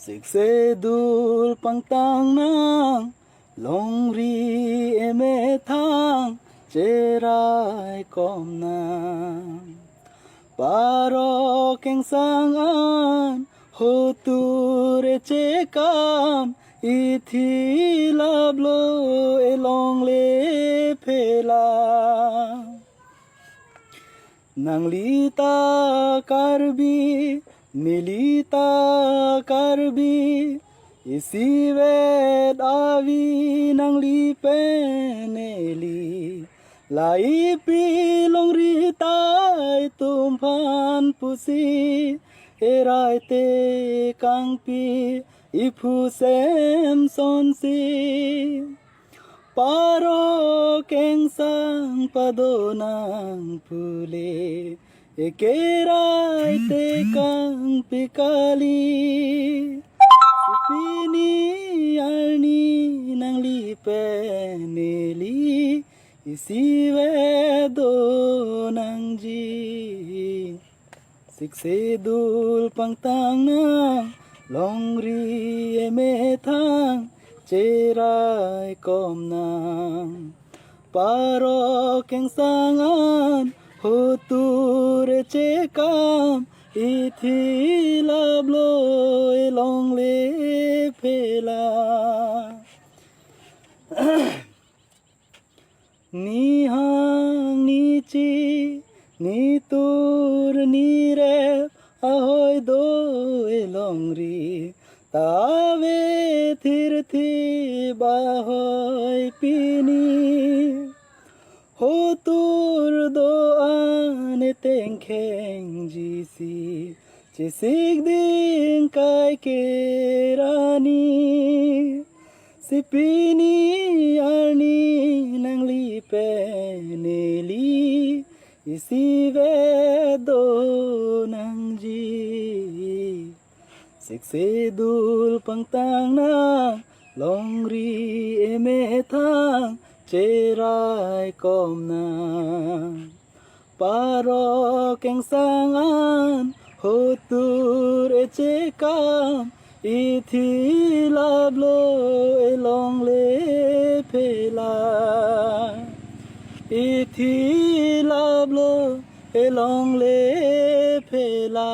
Sik se dul pang tang nang long ri eme thang cherai kom nang paro keng sang an ho tur che kam ithi lablo elong le phela nang lita karbi milita karbi isivet avi nang li peneli lai pi long ri tai tum phan pusi erai te kang pi ipu sem son si paro keng sang padonang pule ekerai te kang pikali supini arni nang li peneli isive do nang ji sikse dul pang tang nang long ri eme thang cherai kom nang paro keng sang an ho tur che kam ithi lablo elong le phela ni hang ni chi ni tur ni re ahoy do elong ri tave thir thi bahoy pini ho tur do an teng kheng ji si che sig ding kai ke rani sipini arni nang li peneli isive do nang ji sik se dul pang tang nang long ri eme thang cherai kom nang paro keng sang an ho tur che kam ithi lablo elong le phela ithi lablo elong le phela